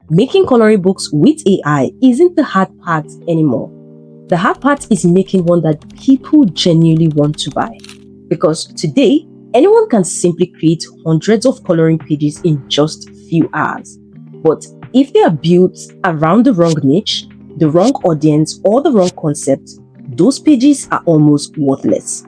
Making coloring books with AI isn't the hard part anymore. The hard part is making one that people genuinely want to buy. Because today, anyone can simply create hundreds of coloring pages in just a few hours. But if they are built around the wrong niche, the wrong audience, or the wrong concept, those pages are almost worthless.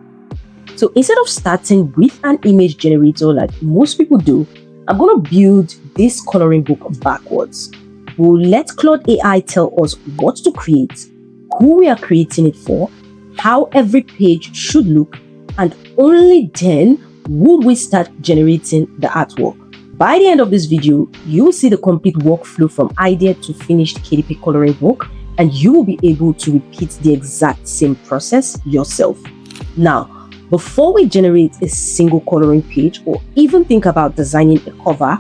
So instead of starting with an image generator like most people do, I'm going to build this coloring book backwards. We'll let Claude AI tell us what to create, who we are creating it for, how every page should look, and only then would we start generating the artwork. By the end of this video, you will see the complete workflow from idea to finished KDP coloring book, and you will be able to repeat the exact same process yourself. Now, before we generate a single coloring page or even think about designing a cover,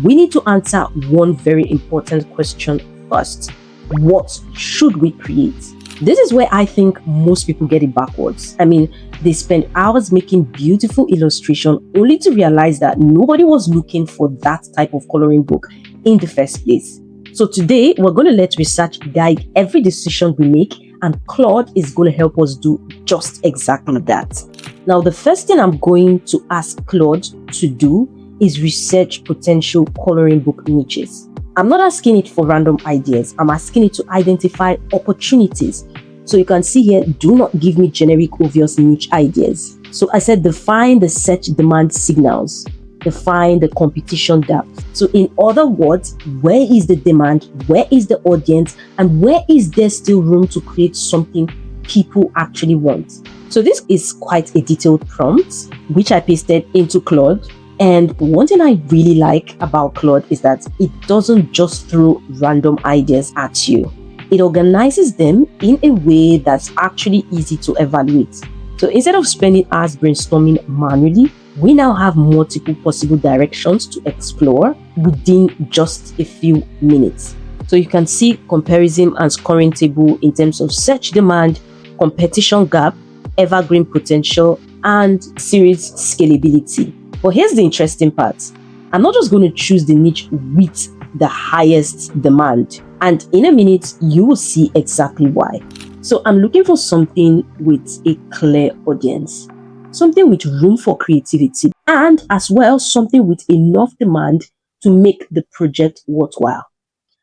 we need to answer one very important question first. What should we create? This is where I think most people get it backwards. I mean, they spend hours making beautiful illustration only to realize that nobody was looking for that type of coloring book in the first place. So today, we're going to let research guide every decision we make, and Claude is going to help us do just exactly that. Now, the first thing I'm going to ask Claude to do is research potential coloring book niches. I'm not asking it for random ideas. I'm asking it to identify opportunities. So you can see here, do not give me generic, obvious niche ideas. So I said define the search demand signals, define the competition gap. So in other words, where is the demand, where is the audience, and where is there still room to create something people actually want? So this is quite a detailed prompt, which I pasted into Claude. And one thing I really like about Claude is that it doesn't just throw random ideas at you. It organizes them in a way that's actually easy to evaluate. So instead of spending hours brainstorming manually, we now have multiple possible directions to explore within just a few minutes. So you can see comparison and scoring table in terms of search demand, competition gap, evergreen potential, and series scalability. But here's the interesting part. I'm not just going to choose the niche with the highest demand. And in a minute, you will see exactly why. So I'm looking for something with a clear audience, something with room for creativity, and as well, something with enough demand to make the project worthwhile.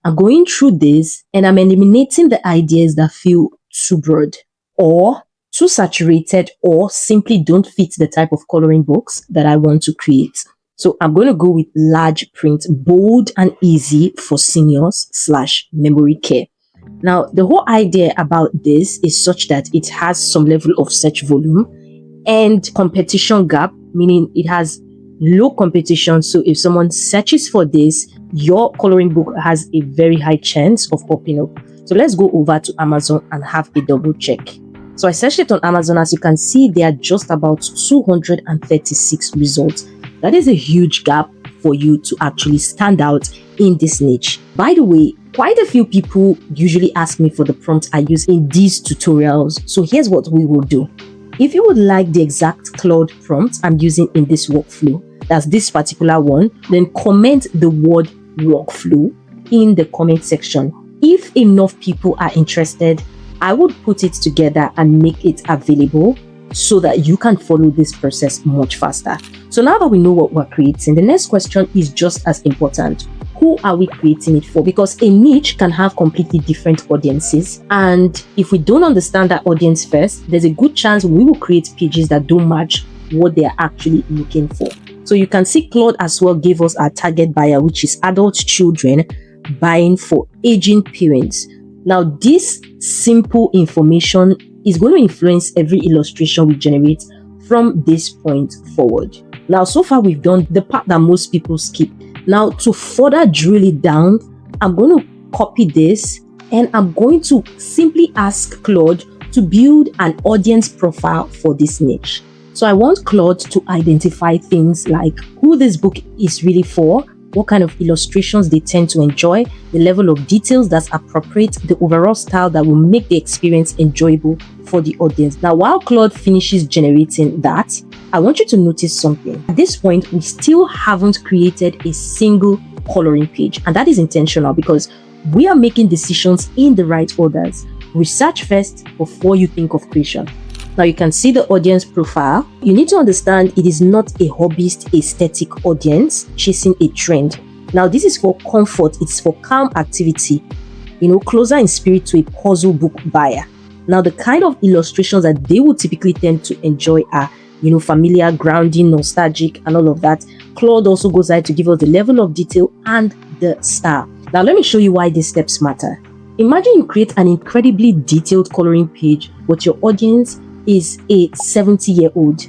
I'm going through this and I'm eliminating the ideas that feel too broad or too saturated or simply don't fit the type of coloring books that I want to create. So I'm going to go with large print, bold and easy for seniors / memory care. Now, the whole idea about this is such that it has some level of search volume and competition gap, meaning it has low competition. So if someone searches for this, your coloring book has a very high chance of popping up. So let's go over to Amazon and have a double check. So I searched it on Amazon. As you can see, there are just about 236 results. That is a huge gap for you to actually stand out in this niche. By the way, quite a few people usually ask me for the prompt I use in these tutorials. So here's what we will do. If you would like the exact Claude prompt I'm using in this workflow, that's this particular one, then comment the word workflow in the comment section. If enough people are interested, I would put it together and make it available so that you can follow this process much faster. So now that we know what we're creating, the next question is just as important. Who are we creating it for? Because a niche can have completely different audiences. And if we don't understand that audience first, there's a good chance we will create pages that don't match what they're actually looking for. So you can see Claude as well gave us our target buyer, which is adult children buying for aging parents. Now, this simple information is going to influence every illustration we generate from this point forward. Now, so far we've done the part that most people skip. Now, to further drill it down, I'm going to copy this and I'm going to simply ask Claude to build an audience profile for this niche. So I want Claude to identify things like who this book is really for, what kind of illustrations they tend to enjoy, the level of details that's appropriate, the overall style that will make the experience enjoyable for the audience. Now, while Claude finishes generating that, I want you to notice something. At this point, we still haven't created a single coloring page. And that is intentional because we are making decisions in the right orders. Research first before you think of creation. Now you can see the audience profile. You need to understand it is not a hobbyist aesthetic audience chasing a trend. Now this is for comfort, it's for calm activity, closer in spirit to a puzzle book buyer. Now the kind of illustrations that they would typically tend to enjoy are, familiar, grounding, nostalgic, and all of that. Claude also goes ahead to give us the level of detail and the style. Now let me show you why these steps matter. Imagine you create an incredibly detailed coloring page, but your audience is a 70-year-old.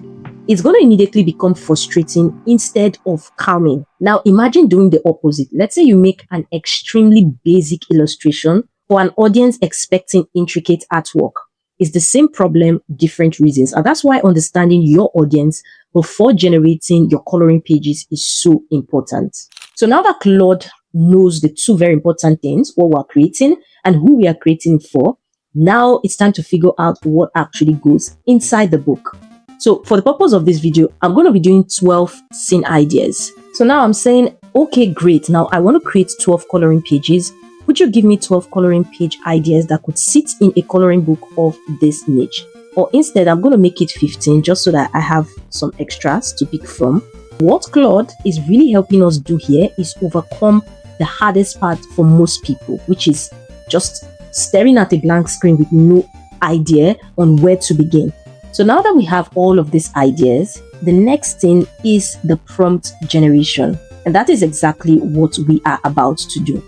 It's going to immediately become frustrating instead of calming. Now imagine doing the opposite. Let's say you make an extremely basic illustration for an audience expecting intricate artwork. It's the same problem, different reasons. And that's why understanding your audience before generating your coloring pages is so important. So now that Claude knows the two very important things, what we're creating and who we are creating for, now it's time to figure out what actually goes inside the book. So for the purpose of this video, I'm going to be doing 12 scene ideas. So now I'm saying, okay, great. Now I want to create 12 coloring pages. Would you give me 12 coloring page ideas that could sit in a coloring book of this niche? Or instead, I'm going to make it 15 just so that I have some extras to pick from. What Claude is really helping us do here is overcome the hardest part for most people, which is just staring at a blank screen with no idea on where to begin. So now that we have all of these ideas, the next thing is the prompt generation. And that is exactly what we are about to do.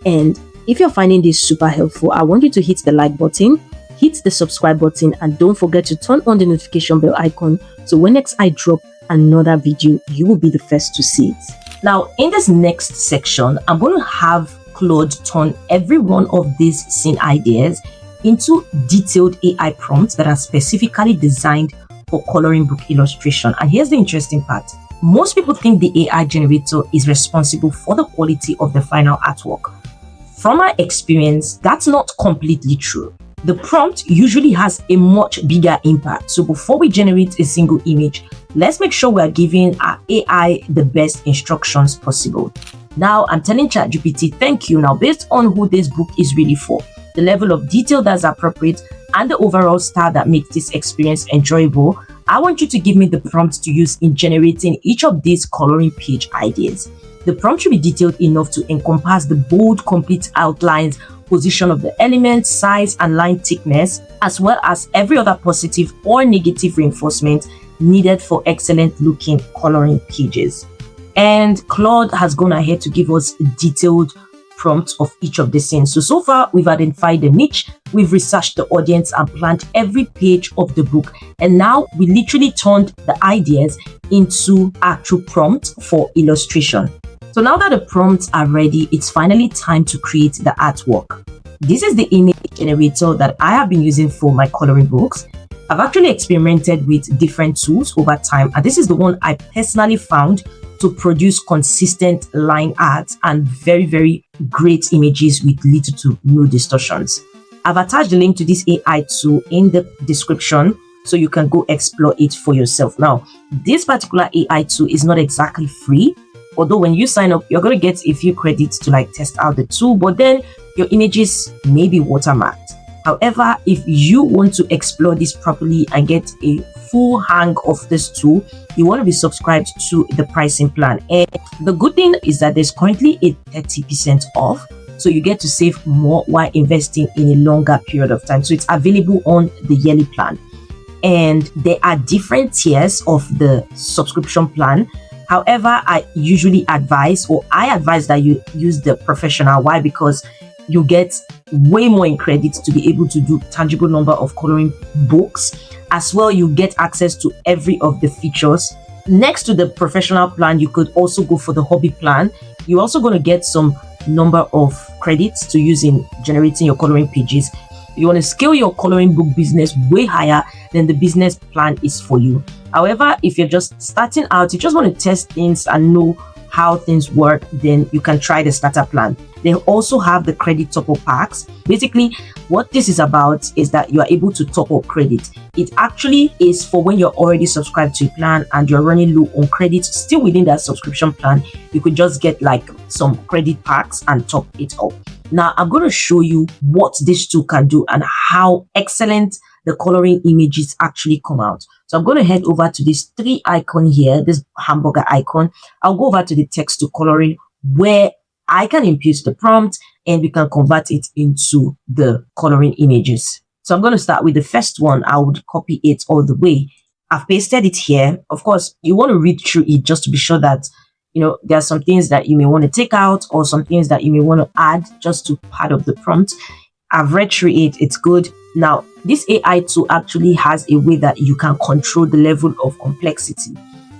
And if you're finding this super helpful, I want you to hit the like button, hit the subscribe button, and don't forget to turn on the notification bell icon so when next I drop another video, you will be the first to see it. Now, in this next section, I'm going to have Claude turn every one of these scene ideas into detailed AI prompts that are specifically designed for coloring book illustration. And here's the interesting part. Most people think the AI generator is responsible for the quality of the final artwork. From my experience, that's not completely true. The prompt usually has a much bigger impact. So before we generate a single image, let's make sure we are giving our AI the best instructions possible. Now I'm telling ChatGPT, thank you. Now based on who this book is really for, the level of detail that's appropriate, and the overall style that makes this experience enjoyable, I want you to give me the prompt to use in generating each of these coloring page ideas. The prompt should be detailed enough to encompass the bold, complete outlines, position of the elements, size and line thickness, as well as every other positive or negative reinforcement needed for excellent looking coloring pages. And Claude has gone ahead to give us detailed prompts of each of the scenes. So far, we've identified the niche, we've researched the audience and planned every page of the book. And now we literally turned the ideas into actual prompts for illustration. So now that the prompts are ready, it's finally time to create the artwork. This is the image generator that I have been using for my coloring books. I've actually experimented with different tools over time, and this is the one I personally found to produce consistent line art and very, very great images with little to no distortions. I've attached the link to this AI tool in the description so you can go explore it for yourself. Now, this particular AI tool is not exactly free, although when you sign up, you're going to get a few credits to test out the tool, but then your images may be watermarked. However, if you want to explore this properly and get a full hang of this tool, you want to be subscribed to the pricing plan. And the good thing is that there's currently a 30% off, so you get to save more while investing in a longer period of time. So it's available on the yearly plan. And there are different tiers of the subscription plan. However, I usually advise that you use the professional. Why? Because you get way more in credits to be able to do tangible number of coloring books. As well, you get access to every of the features. Next to the professional plan, you could also go for the hobby plan. You're also going to get some number of credits to use in generating your coloring pages. You want to scale your coloring book business way higher, then the business plan is for you. However, if you're just starting out, you just want to test things and know how things work, then you can try the starter plan. They also have the credit top-up packs. Basically, what this is about is that you are able to top up credit. It actually is for when you're already subscribed to a plan and you're running low on credit, still within that subscription plan, you could just get like some credit packs and top it up. Now, I'm going to show you what this tool can do and how excellent the coloring images actually come out. So I'm going to head over to this 3 icon here, this hamburger icon. I'll go over to the text to coloring where I can input the prompt and we can convert it into the coloring images. So I'm going to start with the first one. I would copy it all the way. I've pasted it here. Of course, you want to read through it just to be sure that, you know, there are some things that you may want to take out or some things that you may want to add just to part of the prompt. I've read through it. It's good. Now, this AI tool actually has a way that you can control the level of complexity.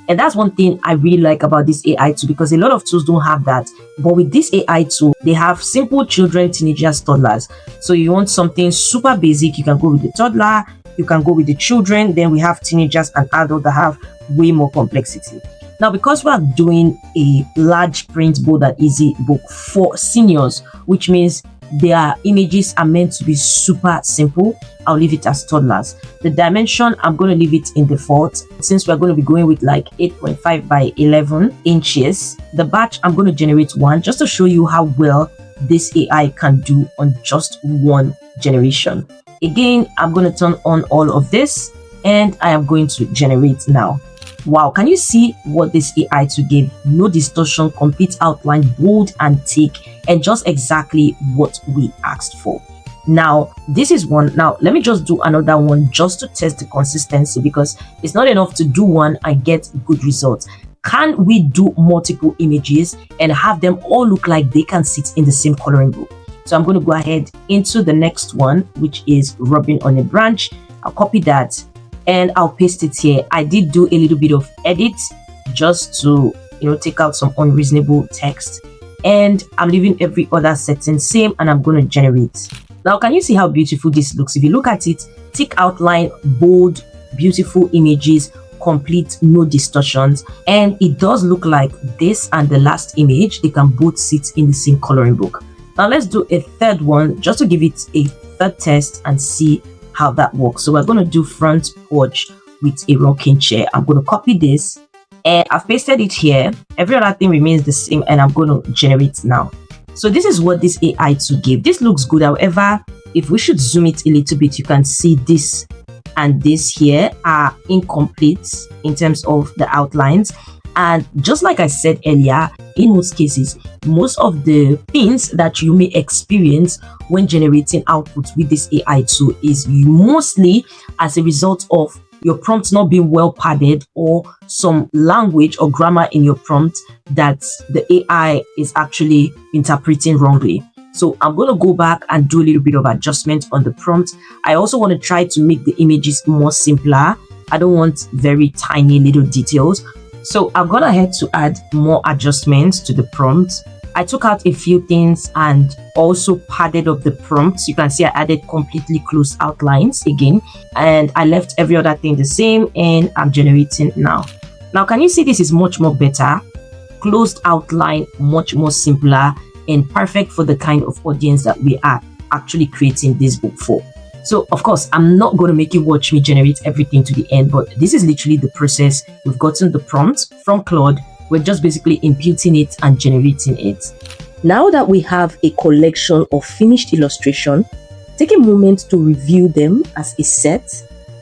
And that's one thing I really like about this AI tool, because a lot of tools don't have that. But with this AI tool, they have simple children, teenagers, toddlers. So you want something super basic, you can go with the toddler, you can go with the children. Then we have teenagers and adults that have way more complexity. Now, because we are doing a large print, bold and easy book for seniors, which means their images are meant to be super simple, I'll leave it as toddlers. The dimension, I'm going to leave it in default since we're going to be going with like 8.5 by 11 inches. The batch, I'm going to generate one just to show you how well this AI can do on just one generation. Again, I'm going to turn on all of this and I am going to generate now. Wow, can you see what this AI to give? No distortion, complete outline, bold and thick, and just exactly what we asked for. Now, this is one. Now, let me just do another one just to test the consistency, because it's not enough to do one and get good results. Can we do multiple images and have them all look like they can sit in the same coloring book? So I'm going to go ahead into the next one, which is rubbing on a branch. I'll copy that and I'll paste it here. I did do a little bit of edit just to, you know, take out some unreasonable text, and I'm leaving every other setting same, and I'm going to generate. Now, can you see how beautiful this looks? If you look at it, thick outline, bold, beautiful images, complete, no distortions, and it does look like this and the last image, they can both sit in the same coloring book. Now let's do a third one just to give it a third test and see how that works. So we're going to do front porch with a rocking chair. I'm going to copy this and I've pasted it here. Every other thing remains the same, and I'm going to generate now. So this is what this AI to give. This looks good. However, if we should zoom it a little bit, you can see this and this here are incomplete in terms of the outlines. And just like I said earlier, in most cases, most of the things that you may experience when generating output with this AI tool is mostly as a result of your prompt not being well padded, or some language or grammar in your prompt that the AI is actually interpreting wrongly. So I'm going to go back and do a little bit of adjustment on the prompt. I also want to try to make the images more simpler. I don't want very tiny little details. So I'm going to head to add more adjustments to the prompt. I took out a few things and also padded up the prompt. You can see I added completely closed outlines again, and I left every other thing the same, and I'm generating now. Now, can you see this is much more better? Closed outline, much more simpler, and perfect for the kind of audience that we are actually creating this book for. So, of course, I'm not going to make you watch me generate everything to the end, but this is literally the process. We've gotten the prompt from Claude. We're just basically imputing it and generating it. Now that we have a collection of finished illustration, take a moment to review them as a set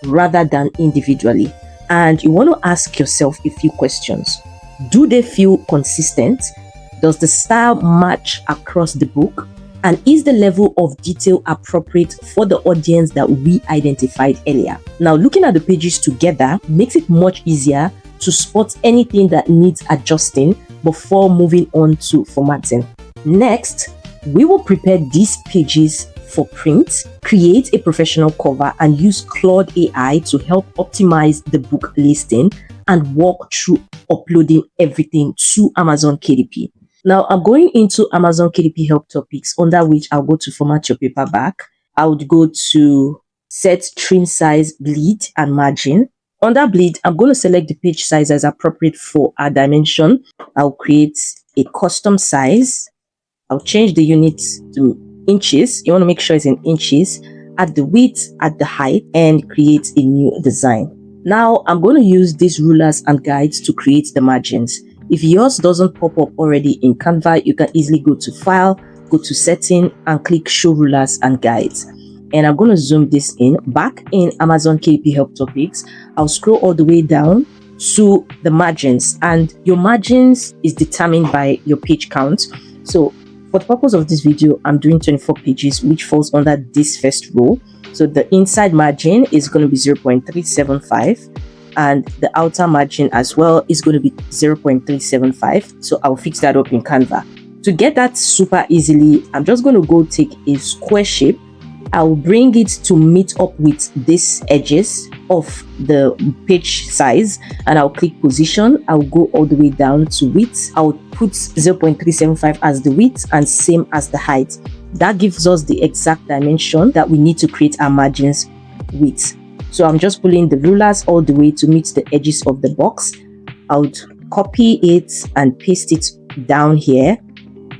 rather than individually. And you want to ask yourself a few questions. Do they feel consistent? Does the style match across the book? And is the level of detail appropriate for the audience that we identified earlier? Now, looking at the pages together makes it much easier to spot anything that needs adjusting before moving on to formatting. Next, we will prepare these pages for print, create a professional cover, and use Claude AI to help optimize the book listing and walk through uploading everything to Amazon KDP. Now, I'm going into Amazon KDP Help Topics, under which I'll go to format your paperback. I would go to set trim size, bleed, and margin. Under bleed, I'm going to select the page size as appropriate for our dimension. I'll create a custom size. I'll change the units to inches. You want to make sure it's in inches. Add the width, add the height, and create a new design. Now I'm going to use these rulers and guides to create the margins. If yours doesn't pop up already in Canva, you can easily go to File, go to Setting, and click Show Rulers and Guides. And I'm going to zoom this in. Back in Amazon KDP Help Topics, I'll scroll all the way down to the margins, and your margins is determined by your page count. So for the purpose of this video, I'm doing 24 pages, which falls under this first row. So the inside margin is going to be 0.375, and the outer margin as well is going to be 0.375. So I'll fix that up in Canva. To get that super easily, I'm just going to go take a square shape. I'll bring it to meet up with these edges of the page size, and I'll click position. I'll go all the way down to width. I'll put 0.375 as the width and same as the height. That gives us the exact dimension that we need to create our margins with. So I'm just pulling the rulers all the way to meet the edges of the box. I'll copy it and paste it down here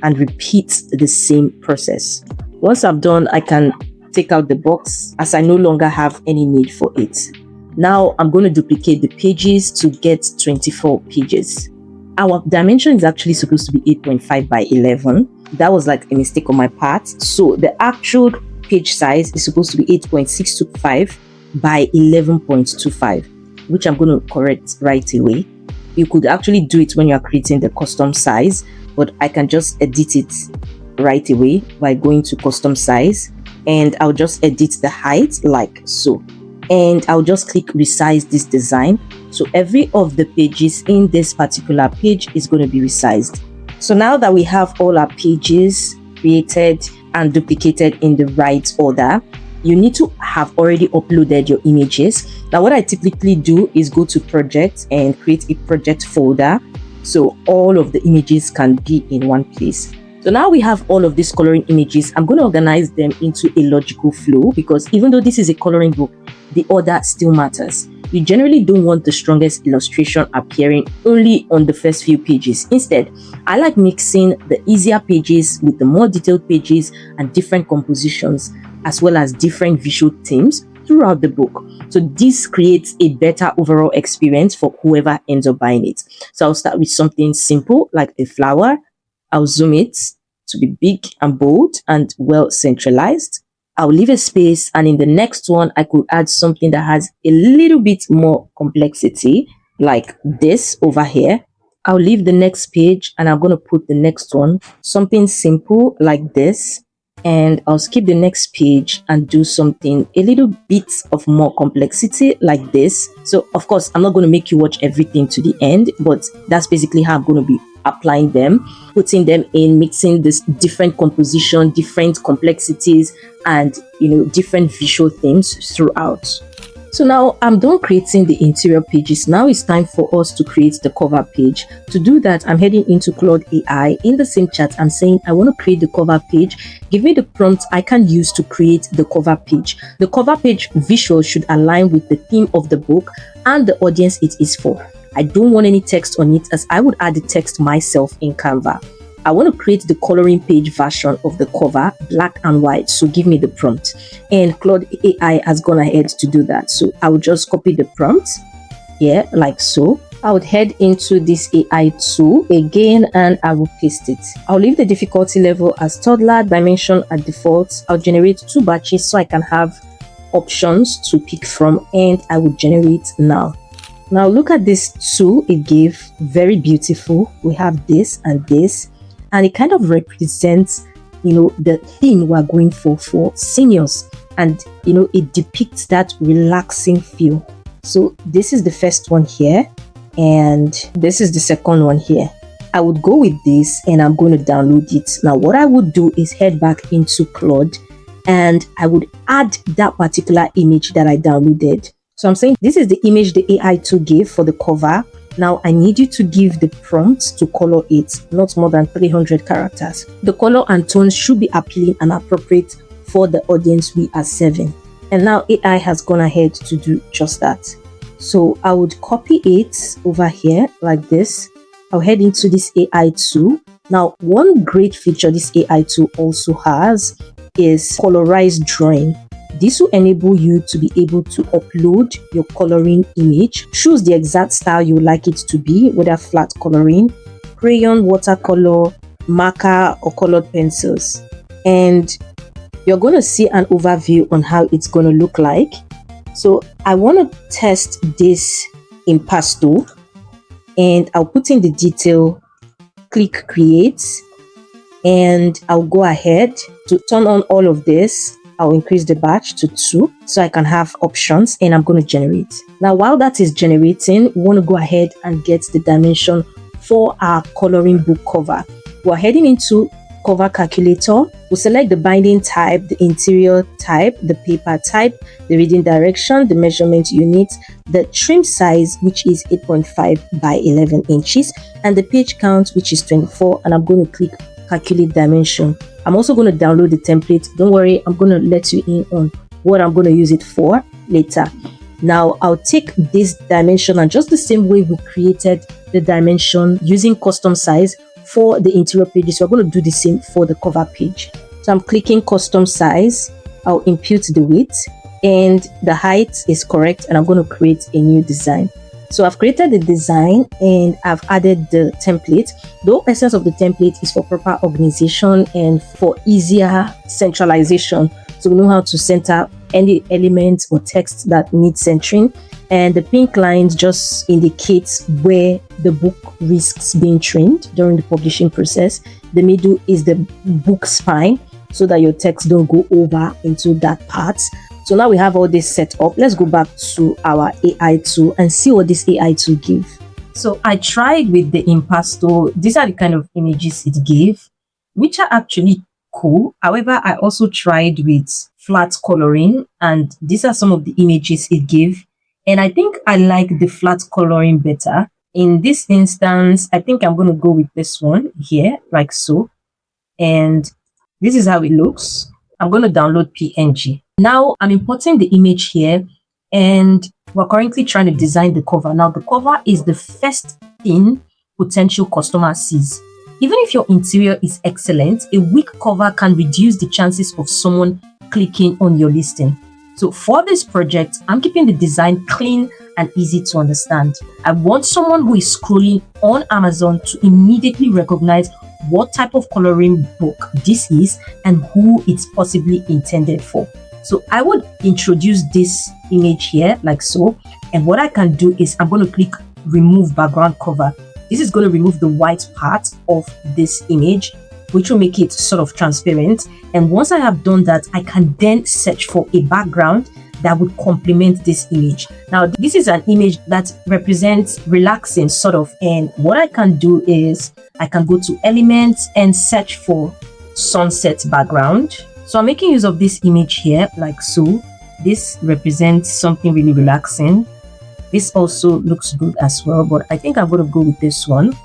and repeat the same process. Once I'm done, I can take out the box as I no longer have any need for it. Now I'm going to duplicate the pages to get 24 pages. Our dimension is actually supposed to be 8.5 by 11. That was like a mistake on my part. So the actual page size is supposed to be 8.625 by 11.25, which I'm going to correct right away. You could actually do it when you are creating the custom size, but I can just edit it right away by going to custom size, and I'll just edit the height like so, and I'll just click resize this design. So every of the pages in this particular page is going to be resized. So now that we have all our pages created and duplicated in the right order, you need to have already uploaded your images. Now what I typically do is go to project and create a project folder, so all of the images can be in one place. So now we have all of these coloring images. I'm going to organize them into a logical flow, because even though this is a coloring book, the order still matters. You generally don't want the strongest illustration appearing only on the first few pages. Instead, I like mixing the easier pages with the more detailed pages and different compositions, as well as different visual themes throughout the book. So this creates a better overall experience for whoever ends up buying it. So I'll start with something simple like a flower. I'll zoom it to be big and bold and well centralized. I'll leave a space, and in the next one, I could add something that has a little bit more complexity, like this over here. I'll leave the next page, and I'm going to put the next one, something simple like this. And I'll skip the next page and do something a little bit of more complexity like this. So of course, I'm not going to make you watch everything to the end, but that's basically how I'm going to be applying them, putting them in, mixing this different composition, different complexities, and different visual themes throughout. So now I'm done creating the interior pages. Now it's time for us to create the cover page. To do that, I'm heading into Claude AI. In the same chat, I'm saying I want to create the cover page. Give me the prompt I can use to create the cover page. The cover page visual should align with the theme of the book and the audience it is for. I don't want any text on it, as I would add the text myself in Canva. I want to create the coloring page version of the cover, black and white. So give me the prompt. And Claude AI has gone ahead to do that. So I will just copy the prompt here like so. I would head into this AI tool again, and I will paste it. I'll leave the difficulty level as toddler, dimension at default. I'll generate 2 batches so I can have options to pick from, and I will generate now. Now look at this tool it gave, very beautiful. We have this and this, and it kind of represents the theme we're going for seniors, and it depicts that relaxing feel. So this is the first one here, and this is the second one here. I would go with this, and I'm going to download it. Now what I would do is head back into Claude, and I would add that particular image that I downloaded. So I'm saying this is the image the AI tool gave for the cover. Now I need you to give the prompt to color it, not more than 300 characters. The color and tones should be appealing and appropriate for the audience we are serving. And now AI has gone ahead to do just that. So I would copy it over here like this. I'll head into this AI tool. Now, one great feature this AI tool also has is colorized drawing. This will enable you to be able to upload your coloring image, choose the exact style you would like it to be, whether flat coloring, crayon, watercolor, marker, or colored pencils. And you're going to see an overview on how it's going to look like. So I want to test this impasto, and I'll put in the detail, click create, and I'll go ahead to turn on all of this. I'll increase the batch to 2 so I can have options, and I'm going to generate. Now, while that is generating, we want to go ahead and get the dimension for our coloring book cover. We're heading into cover calculator. We'll select the binding type, the interior type, the paper type, the reading direction, the measurement unit, the trim size, which is 8.5 by 11 inches, and the page count, which is 24. And I'm going to click calculate dimension. I'm also going to download the template. Don't worry, I'm going to let you in on what I'm going to use it for later. Now I'll take this dimension, and just the same way we created the dimension using custom size for the interior pages, we're going to do the same for the cover page. So I'm clicking custom size. I'll impute the width, and the height is correct, and I'm going to create a new design. So I've created the design and I've added the template. The whole essence of the template is for proper organization and for easier centralization. So we know how to center any elements or text that needs centering. And the pink lines just indicates where the book risks being trimmed during the publishing process. The middle is the book spine, so that your text don't go over into that part. So now we have all this set up. Let's go back to our AI tool and see what this AI tool gives. So I tried with the impasto. These are the kind of images it gave, which are actually cool. However, I also tried with flat coloring, and these are some of the images it gave. And I think I like the flat coloring better. In this instance, I think I'm going to go with this one here, like so. And this is how it looks. I'm going to download PNG. Now I'm importing the image here, and we're currently trying to design the cover. Now the cover is the first thing potential customer sees. Even if your interior is excellent, a weak cover can reduce the chances of someone clicking on your listing. So for this project, I'm keeping the design clean and easy to understand. I want someone who is scrolling on Amazon to immediately recognize what type of coloring book this is and who it's possibly intended for. So I would introduce this image here like so. And what I can do is I'm going to click remove background cover. This is going to remove the white part of this image, which will make it sort of transparent. And once I have done that, I can then search for a background that would complement this image. Now, this is an image that represents relaxing sort of, and what I can do is I can go to elements and search for sunset background. So I'm making use of this image here like so. This represents something really relaxing. This also looks good as well, but I think I'm going to go with this one.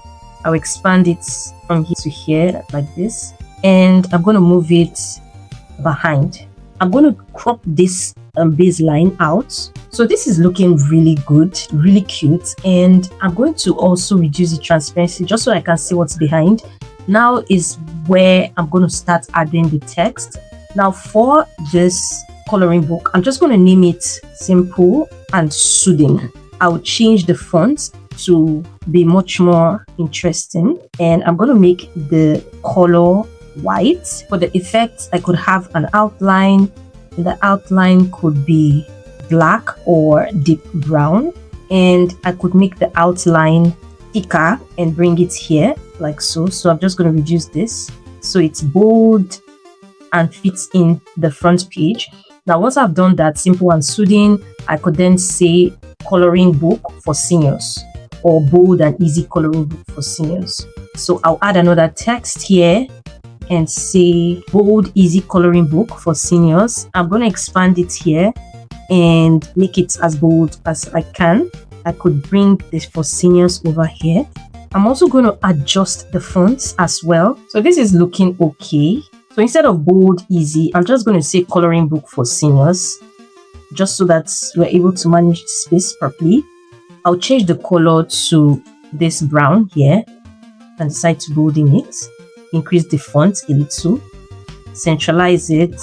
I'll expand it from here to here like this, and I'm going to move it behind. I'm going to crop this baseline out. So this is looking really good, really cute, and I'm going to also reduce the transparency just so I can see what's behind. Now is where I'm going to start adding the text. Now for this coloring book, I'm just going to name it simple and soothing. I'll change the font to be much more interesting, and I'm going to make the color white. For the effect, I could have an outline, and the outline could be black or deep brown, and I could make the outline thicker and bring it here like so. So I'm just going to reduce this so it's bold and fits in the front page. Now once I've done that, simple and soothing, I could then say coloring book for seniors, or bold and easy coloring book for seniors. So I'll add another text here and say bold easy coloring book for seniors. I'm going to expand it here and make it as bold as I can. I could bring this for seniors over here. I'm also going to adjust the fonts as well. So this is looking okay. So instead of bold easy, I'm just going to say coloring book for seniors, just so that we're able to manage space properly. I'll change the color to this brown here and decide to bolding it, increase the font a little, centralize it,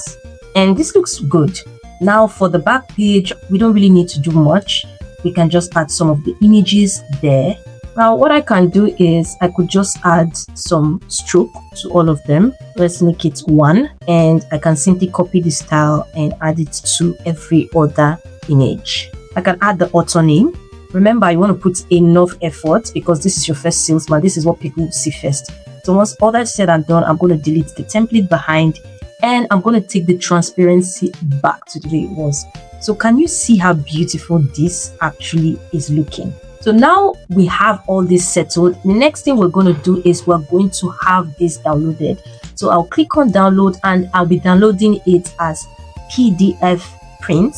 and this looks good. Now for the back page, we don't really need to do much. We can just add some of the images there. Now what I can do is I could just add some stroke to all of them. Let's make it 1, and I can simply copy the style and add it to every other image. I can add the author name. Remember, you want to put enough effort because this is your first salesman. This is what people see first. So once all that's said and done, I'm going to delete the template behind, and I'm going to take the transparency back to the way it was. So can you see how beautiful this actually is looking? So now we have all this settled. The next thing we're going to do is we're going to have this downloaded. So I'll click on download, and I'll be downloading it as PDF print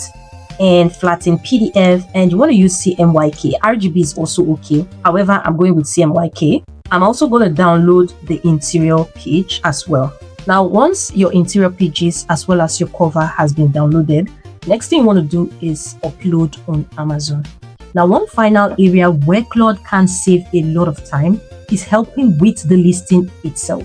and flatten PDF, and you want to use CMYK. RGB is also okay. However, I'm going with CMYK. I'm also going to download the interior page as well. Now, once your interior pages as well as your cover has been downloaded, next thing you want to do is upload on Amazon. Now, one final area where Claude can save a lot of time is helping with the listing itself.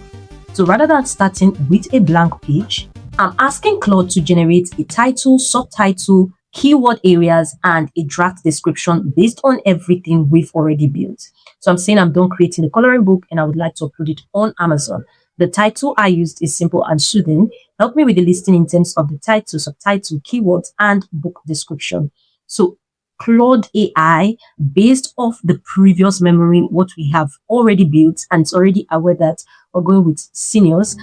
So rather than starting with a blank page, I'm asking Claude to generate a title, subtitle, keyword areas, and a draft description based on everything we've already built. So I'm saying I'm done creating the coloring book and I would like to upload it on Amazon. The title I used is simple and soothing. Help me with the listing in terms of the title, subtitle, keywords, and book description. So Claude AI, based off the previous memory, what we have already built, and it's already aware that we're going with seniors,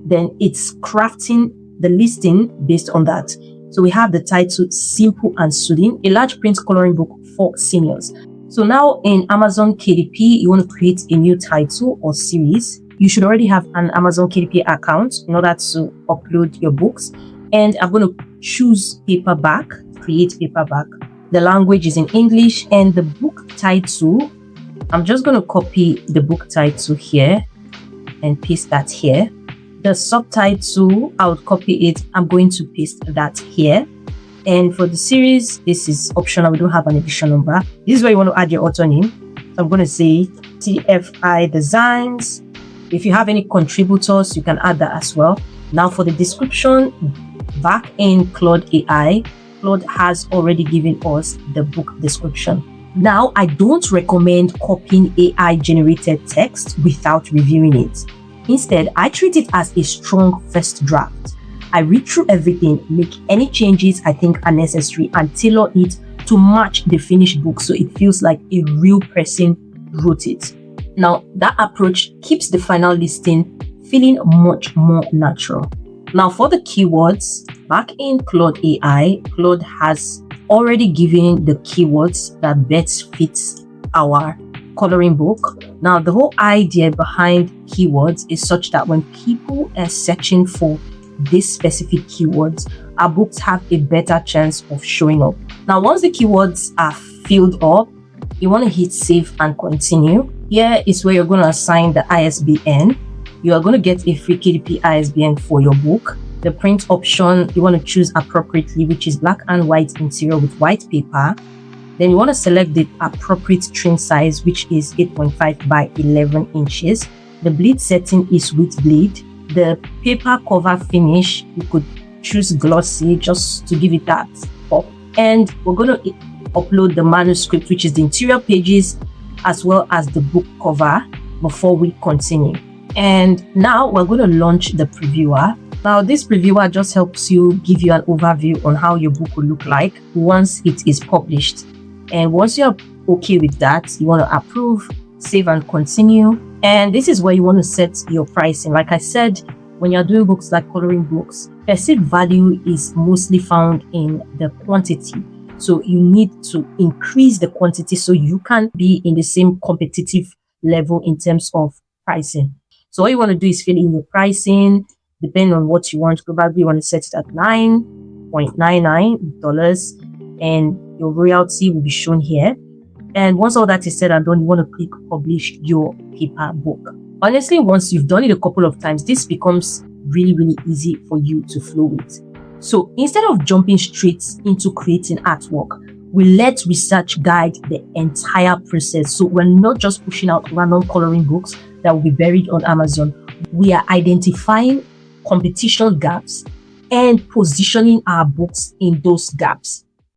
then it's crafting the listing based on that. So we have the title Simple and Soothing, a large print coloring book for seniors. So now in Amazon KDP, you want to create a new title or series. You should already have an Amazon KDP account in order to upload your books. And I'm going to choose paperback, create paperback. The language is in English, and the book title, I'm just going to copy the book title here and paste that here. The subtitle, I would copy it. I'm going to paste that here. And for the series, this is optional. We don't have an edition number. This is where you want to add your author name. So I'm going to say TFI Designs. If you have any contributors, you can add that as well. Now for the description, back in Claude AI, Claude has already given us the book description. Now, I don't recommend copying AI generated text without reviewing it. Instead, I treat it as a strong first draft. I read through everything, make any changes I think are necessary, and tailor it to match the finished book so it feels like a real person wrote it. Now, that approach keeps the final listing feeling much more natural. Now, for the keywords, back in Claude AI, Claude has already given the keywords that best fits our coloring book. Now, the whole idea behind keywords is such that when people are searching for these specific keywords, our books have a better chance of showing up. Now, once the keywords are filled up, you want to hit save and continue. Here is where you're going to assign the ISBN. You are going to get a free KDP ISBN for your book. The print option, you want to choose appropriately, which is black and white interior with white paper. Then you want to select the appropriate trim size, which is 8.5 by 11 inches. The bleed setting is with bleed. The paper cover finish, you could choose glossy just to give it that pop. And we're going to upload the manuscript, which is the interior pages, as well as the book cover before we continue. And now we're going to launch the previewer. Now, this previewer just helps you give you an overview on how your book will look like once it is published. And once you're okay with that, you want to approve, save and continue. And this is where you want to set your pricing. Like I said, when you're doing books like coloring books, perceived value is mostly found in the quantity. So you need to increase the quantity so you can be in the same competitive level in terms of pricing. So all you want to do is fill in your pricing, depending on what you want. Probably you want to set it at $9.99 and your royalty will be shown here. And once all that is said and done, you want to click publish your paper book. Honestly, once you've done it a couple of times, this becomes really, really easy for you to flow with. So instead of jumping straight into creating artwork, we let research guide the entire process. So we're not just pushing out random coloring books that will be buried on Amazon. We are identifying competition gaps and positioning our books in those gaps.